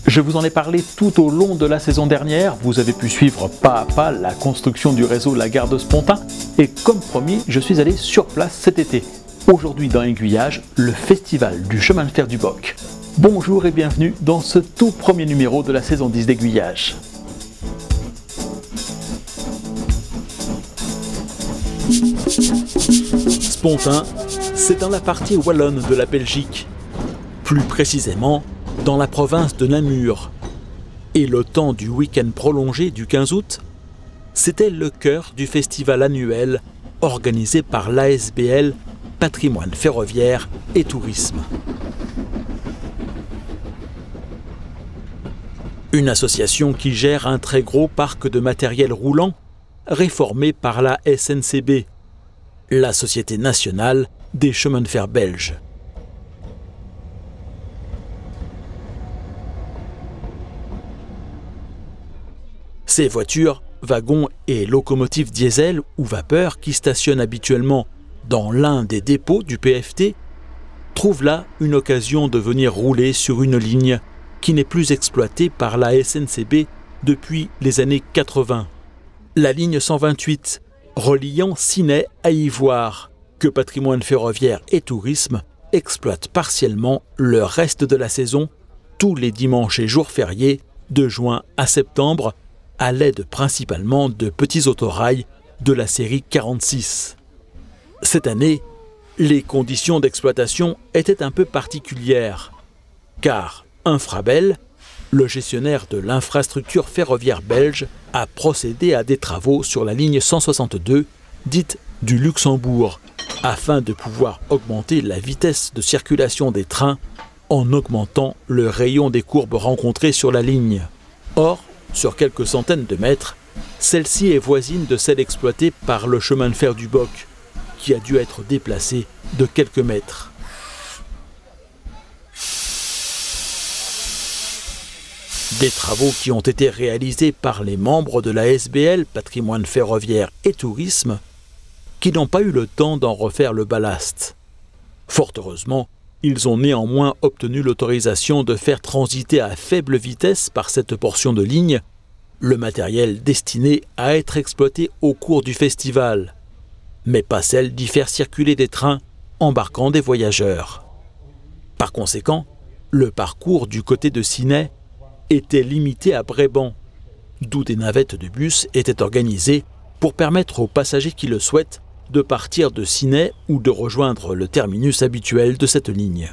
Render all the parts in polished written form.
Je vous en ai parlé tout au long de la saison dernière, vous avez pu suivre pas à pas la construction du réseau La Gare de Spontin et comme promis, je suis allé sur place cet été. Aujourd'hui dans Aiguillage, le festival du chemin de fer du Boc. Bonjour et bienvenue dans ce tout premier numéro de la saison 10 d'Aiguillage. Spontin, c'est dans la partie wallonne de la Belgique, plus précisément dans la province de Namur. Et le temps du week-end prolongé du 15 août, c'était le cœur du festival annuel organisé par l'ASBL Patrimoine ferroviaire et tourisme. Une association qui gère un très gros parc de matériel roulant réformé par la SNCB, la Société nationale des chemins de fer belges. Ces voitures, wagons et locomotives diesel ou vapeur qui stationnent habituellement dans l'un des dépôts du PFT trouvent là une occasion de venir rouler sur une ligne qui n'est plus exploitée par la SNCB depuis les années 80. La ligne 128, reliant Ciney à Ivoire, que Patrimoine ferroviaire et tourisme exploite partiellement le reste de la saison, tous les dimanches et jours fériés, de juin à septembre, à l'aide principalement de petits autorails de la série 46. Cette année, les conditions d'exploitation étaient un peu particulières, car Infrabel, le gestionnaire de l'infrastructure ferroviaire belge, a procédé à des travaux sur la ligne 162, dite du Luxembourg, afin de pouvoir augmenter la vitesse de circulation des trains en augmentant le rayon des courbes rencontrées sur la ligne. Or, sur quelques centaines de mètres, celle-ci est voisine de celle exploitée par le chemin de fer du Boc, qui a dû être déplacé de quelques mètres. Des travaux qui ont été réalisés par les membres de la SBL, Patrimoine ferroviaire et tourisme, qui n'ont pas eu le temps d'en refaire le ballast. Fort heureusement, ils ont néanmoins obtenu l'autorisation de faire transiter à faible vitesse par cette portion de ligne le matériel destiné à être exploité au cours du festival, mais pas celle d'y faire circuler des trains embarquant des voyageurs. Par conséquent, le parcours du côté de Ciney était limité à Brébant, d'où des navettes de bus étaient organisées pour permettre aux passagers qui le souhaitent de partir de Ciney ou de rejoindre le terminus habituel de cette ligne.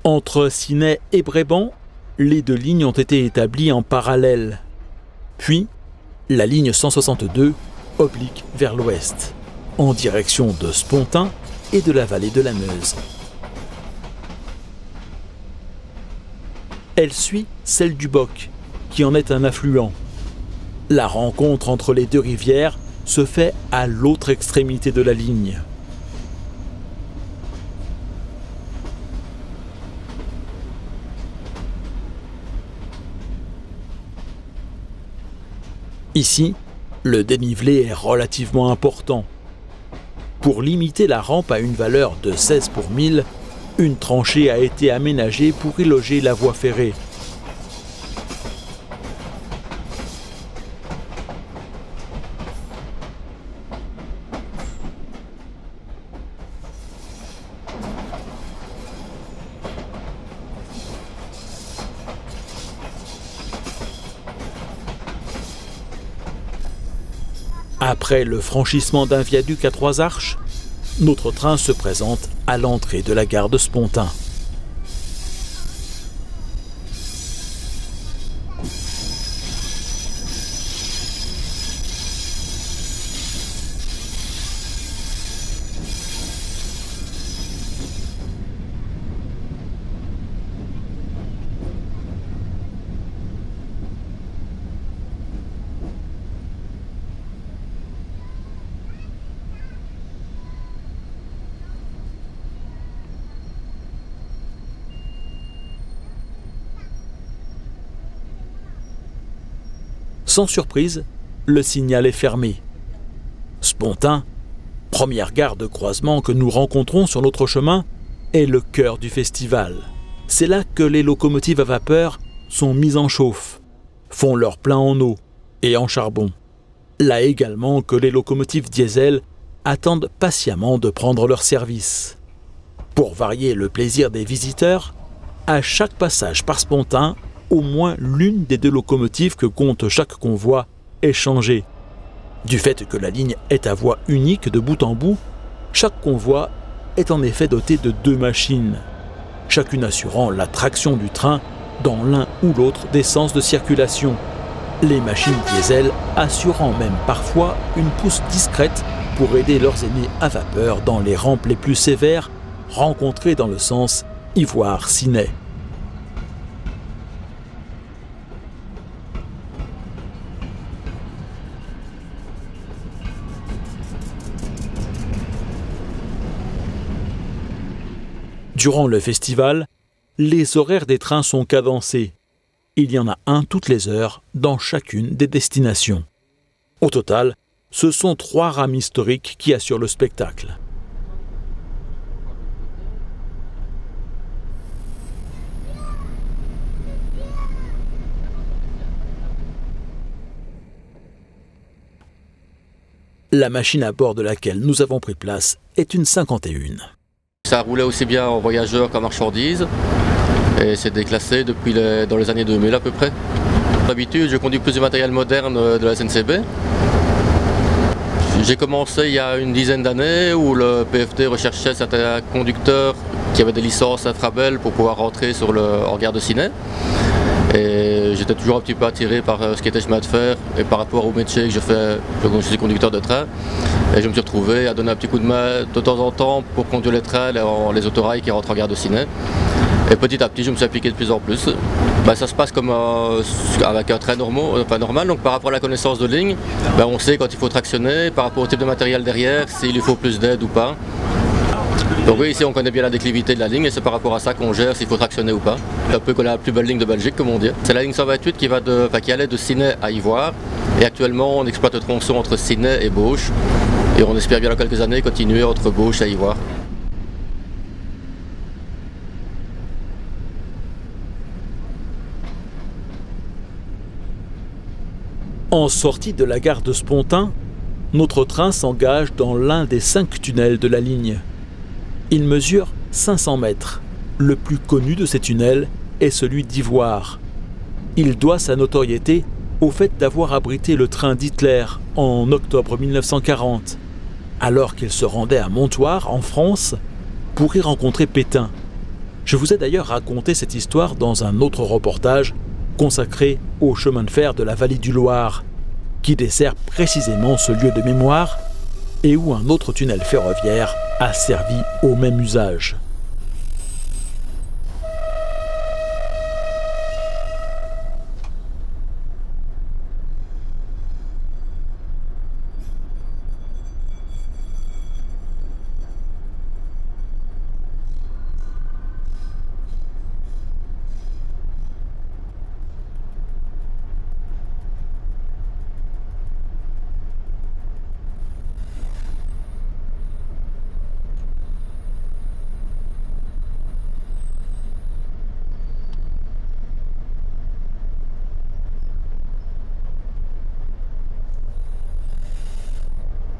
Entre Ciney et Brébant, les deux lignes ont été établies en parallèle. Puis, la ligne 162 oblique vers l'ouest, en direction de Spontin et de la vallée de la Meuse. Elle suit celle du Boc, qui en est un affluent. La rencontre entre les deux rivières se fait à l'autre extrémité de la ligne. Ici, le dénivelé est relativement important. Pour limiter la rampe à une valeur de 16 pour 1000, une tranchée a été aménagée pour y loger la voie ferrée. Après le franchissement d'un viaduc à 3 arches, notre train se présente à l'entrée de la gare de Spontin. Sans surprise, le signal est fermé. Spontin, première gare de croisement que nous rencontrons sur notre chemin, est le cœur du festival. C'est là que les locomotives à vapeur sont mises en chauffe, font leur plein en eau et en charbon. Là également que les locomotives diesel attendent patiemment de prendre leur service. Pour varier le plaisir des visiteurs, à chaque passage par Spontin, au moins l'une des deux locomotives que compte chaque convoi est changée. Du fait que la ligne est à voie unique de bout en bout, chaque convoi est en effet doté de 2 machines, chacune assurant la traction du train dans l'un ou l'autre des sens de circulation. Les machines diesel assurant même parfois une pousse discrète pour aider leurs aînés à vapeur dans les rampes les plus sévères rencontrées dans le sens Ivoire-Ciney. Durant le festival, les horaires des trains sont cadencés. Il y en a un toutes les heures dans chacune des destinations. Au total, ce sont 3 rames historiques qui assurent le spectacle. La machine à bord de laquelle nous avons pris place est une 51. Ça roulait aussi bien en voyageurs qu'en marchandises et c'est déclassé dans les années 2000 à peu près. D'habitude, je conduis plus du matériel moderne de la SNCB. J'ai commencé il y a une dizaine d'années où le PFT recherchait certains conducteurs qui avaient des licences Infrabel pour pouvoir rentrer en gare de Ciney. Et j'étais toujours un petit peu attiré par ce qui était chemin de fer et par rapport au métier que je fais, je suis conducteur de train. Et je me suis retrouvé à donner un petit coup de main de temps en temps pour conduire les trains, les autorails qui rentrent en gare de Ciney. Et petit à petit, je me suis appliqué de plus en plus. Ça se passe comme avec un train normal, donc par rapport à la connaissance de ligne, on sait quand il faut tractionner, par rapport au type de matériel derrière, s'il lui faut plus d'aide ou pas. Donc oui, ici on connaît bien la déclivité de la ligne et c'est par rapport à ça qu'on gère s'il faut tractionner ou pas. C'est un peu comme la plus belle ligne de Belgique comme on dit. C'est la ligne 128 qui allait de Ciney à Ivoire et actuellement on exploite le tronçon entre Ciney et Beauche et on espère bien dans quelques années continuer entre Beauche et Ivoire. En sortie de la gare de Spontin, notre train s'engage dans l'un des 5 tunnels de la ligne. Il mesure 500 mètres. Le plus connu de ces tunnels est celui d'Ivoire. Il doit sa notoriété au fait d'avoir abrité le train d'Hitler en octobre 1940, alors qu'il se rendait à Montoire, en France, pour y rencontrer Pétain. Je vous ai d'ailleurs raconté cette histoire dans un autre reportage consacré au chemin de fer de la vallée du Loir, qui dessert précisément ce lieu de mémoire et où un autre tunnel ferroviaire a servi au même usage.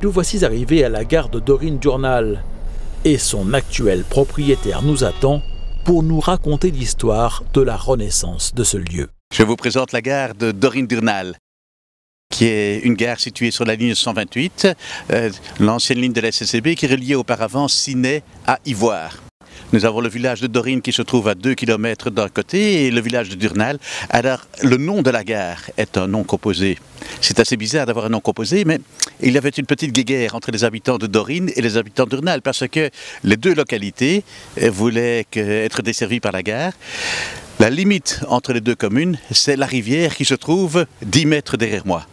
Nous voici arrivés à la gare de Dorine-Durnal et son actuel propriétaire nous attend pour nous raconter l'histoire de la renaissance de ce lieu. Je vous présente la gare de Dorine-Durnal, qui est une gare située sur la ligne 128, l'ancienne ligne de la SNCB qui reliait auparavant Ciney à Ivoire. Nous avons le village de Dorine qui se trouve à 2 km d'un côté et le village de Durnal. Alors, le nom de la gare est un nom composé. C'est assez bizarre d'avoir un nom composé, mais il y avait une petite guéguerre entre les habitants de Dorine et les habitants de Durnal parce que les deux localités voulaient être desservies par la gare. La limite entre les deux communes, c'est la rivière qui se trouve 10 mètres derrière moi.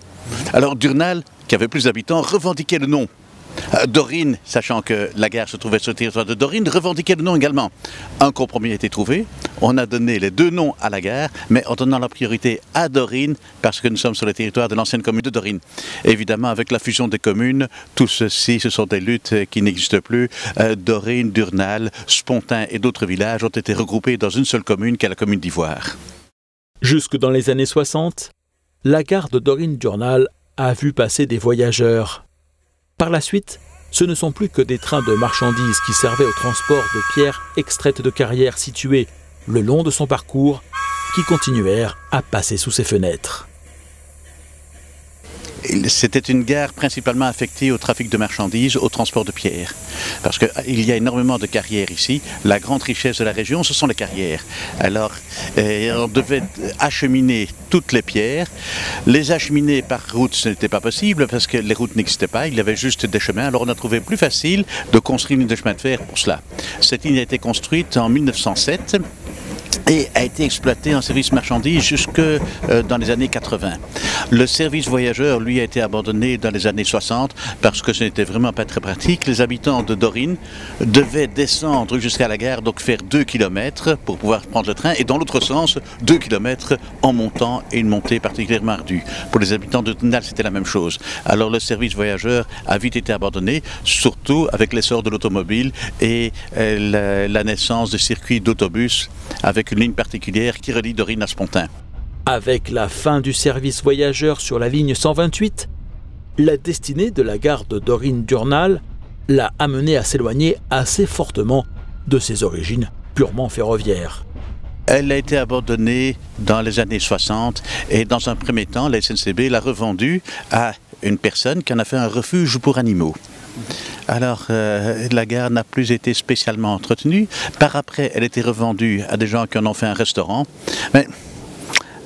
Alors Durnal, qui avait plus d'habitants, revendiquait le nom Dorine, sachant que la gare se trouvait sur le territoire de Dorine, revendiquait le nom également. Un compromis a été trouvé. On a donné les deux noms à la gare, mais en donnant la priorité à Dorine, parce que nous sommes sur le territoire de l'ancienne commune de Dorine. Évidemment, avec la fusion des communes, tout ceci, ce sont des luttes qui n'existent plus. Dorine, Durnal, Spontin et d'autres villages ont été regroupés dans une seule commune, qui est la commune d'Ivoire. Jusque dans les années 60, la gare de Dorine-Durnal a vu passer des voyageurs. Par la suite, ce ne sont plus que des trains de marchandises qui servaient au transport de pierres extraites de carrières situées le long de son parcours qui continuèrent à passer sous ses fenêtres. C'était une gare principalement affectée au trafic de marchandises, au transport de pierres. Parce qu'il y a énormément de carrières ici. La grande richesse de la région, ce sont les carrières. Alors, on devait acheminer toutes les pierres. Les acheminer par route, ce n'était pas possible parce que les routes n'existaient pas. Il y avait juste des chemins. Alors, on a trouvé plus facile de construire une ligne de chemin de fer pour cela. Cette ligne a été construite en 1907. Et a été exploité en service marchandises jusque dans les années 80. Le service voyageur, lui, a été abandonné dans les années 60 parce que ce n'était vraiment pas très pratique. Les habitants de Dorine devaient descendre jusqu'à la gare, donc faire 2 km pour pouvoir prendre le train, et dans l'autre sens, 2 km en montant, et une montée particulièrement ardue. Pour les habitants de Durnal, c'était la même chose. Alors le service voyageur a vite été abandonné, surtout avec l'essor de l'automobile et la naissance de circuits d'autobus avec une ligne particulière qui relie Dorine à Spontin. Avec la fin du service voyageur sur la ligne 128, la destinée de la gare de Dorine-Durnal l'a amené à s'éloigner assez fortement de ses origines purement ferroviaires. Elle a été abandonnée dans les années 60 et dans un premier temps, la SNCB l'a revendue à une personne qui en a fait un refuge pour animaux. Alors, la gare n'a plus été spécialement entretenue. Par après, elle a été revendue à des gens qui en ont fait un restaurant. Mais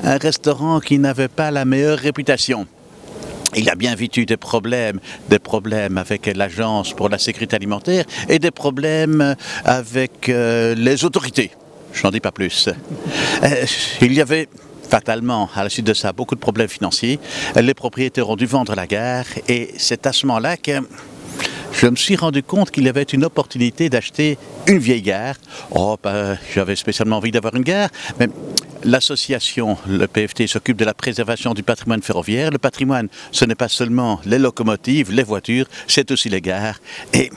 un restaurant qui n'avait pas la meilleure réputation. Il a bien vite eu des problèmes avec l'Agence pour la sécurité alimentaire et des problèmes avec les autorités. Je n'en dis pas plus. Il y avait fatalement, à la suite de ça, beaucoup de problèmes financiers. Les propriétaires ont dû vendre la gare et c'est à ce moment-là que je me suis rendu compte qu'il y avait une opportunité d'acheter une vieille gare. J'avais spécialement envie d'avoir une gare, mais l'association, le PFT, s'occupe de la préservation du patrimoine ferroviaire. Le patrimoine, ce n'est pas seulement les locomotives, les voitures, c'est aussi les gares. Et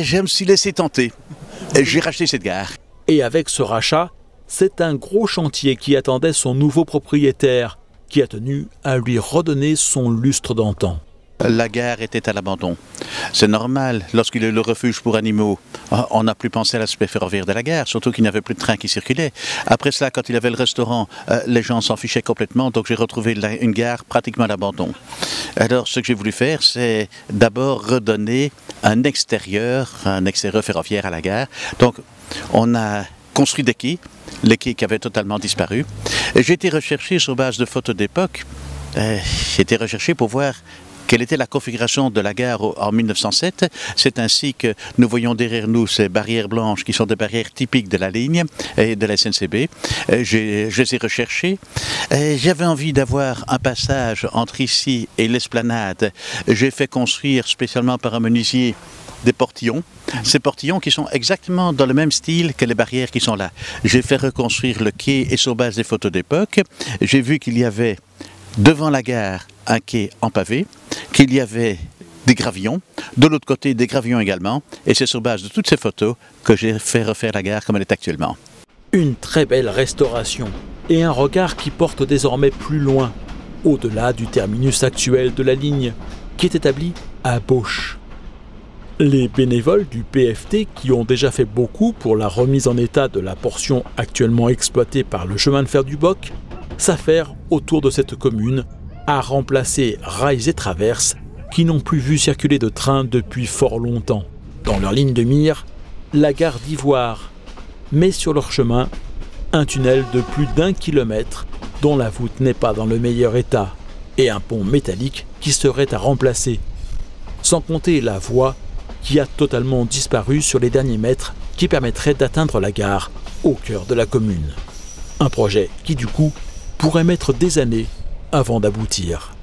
je me suis laissé tenter. J'ai racheté cette gare. Et avec ce rachat, c'est un gros chantier qui attendait son nouveau propriétaire, qui a tenu à lui redonner son lustre d'antan. La gare était à l'abandon. C'est normal, lorsqu'il y a eu le refuge pour animaux, on n'a plus pensé à l'aspect ferroviaire de la gare, surtout qu'il n'y avait plus de train qui circulait. Après cela, quand il y avait le restaurant, les gens s'en fichaient complètement, donc j'ai retrouvé une gare pratiquement à l'abandon. Alors, ce que j'ai voulu faire, c'est d'abord redonner un extérieur ferroviaire à la gare. Donc, on a construit des quais, les quais qui avaient totalement disparu. J'ai été recherché sur base de photos d'époque. J'ai été recherché pour voir quelle était la configuration de la gare en 1907. C'est ainsi que nous voyons derrière nous ces barrières blanches qui sont des barrières typiques de la ligne et de la SNCB. Je les ai recherchées. J'avais envie d'avoir un passage entre ici et l'esplanade. J'ai fait construire spécialement par un menuisier des portillons. Ces portillons qui sont exactement dans le même style que les barrières qui sont là. J'ai fait reconstruire le quai et sur base des photos d'époque, j'ai vu qu'il y avait devant la gare un quai en pavé, qu'il y avait des gravillons, de l'autre côté des gravillons également, et c'est sur base de toutes ces photos que j'ai fait refaire la gare comme elle est actuellement. Une très belle restauration et un regard qui porte désormais plus loin, au-delà du terminus actuel de la ligne, qui est établi à Bauche. Les bénévoles du PFT, qui ont déjà fait beaucoup pour la remise en état de la portion actuellement exploitée par le chemin de fer du Boc, s'affairent autour de cette commune à remplacer rails et traverses qui n'ont plus vu circuler de train depuis fort longtemps. Dans leur ligne de mire, la gare d'Ivoire, mais sur leur chemin, un tunnel de plus d'1 kilomètre dont la voûte n'est pas dans le meilleur état et un pont métallique qui serait à remplacer, sans compter la voie qui a totalement disparu sur les derniers mètres qui permettrait d'atteindre la gare au cœur de la commune. Un projet qui du coup pourrait mettre des années avant d'aboutir.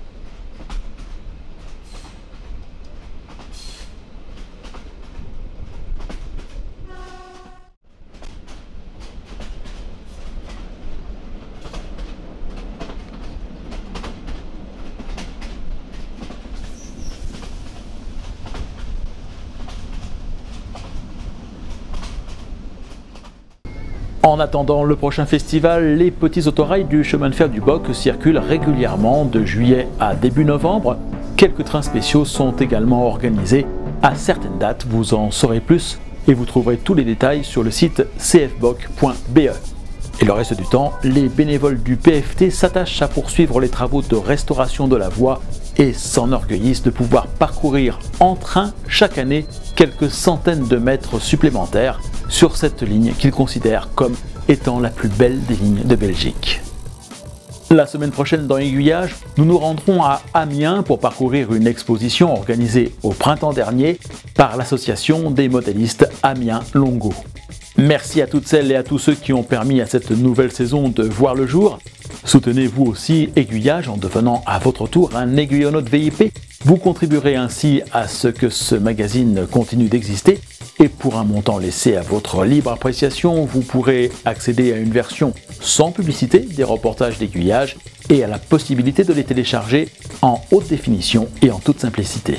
En attendant le prochain festival, les petits autorails du chemin de fer du Boc circulent régulièrement de juillet à début novembre. Quelques trains spéciaux sont également organisés à certaines dates. Vous en saurez plus et vous trouverez tous les détails sur le site cfboc.be. Et le reste du temps, les bénévoles du PFT s'attachent à poursuivre les travaux de restauration de la voie et s'enorgueillissent de pouvoir parcourir en train chaque année quelques centaines de mètres supplémentaires sur cette ligne qu'ils considèrent comme étant la plus belle des lignes de Belgique. La semaine prochaine dans Aiguillage, nous nous rendrons à Amiens pour parcourir une exposition organisée au printemps dernier par l'association des modélistes Amiens Longo. Merci à toutes celles et à tous ceux qui ont permis à cette nouvelle saison de voir le jour. Soutenez vous aussi Aiguillage en devenant à votre tour un aiguillonnaute VIP. Vous contribuerez ainsi à ce que ce magazine continue d'exister. Et pour un montant laissé à votre libre appréciation, vous pourrez accéder à une version sans publicité des reportages d'Aiguillage et à la possibilité de les télécharger en haute définition et en toute simplicité.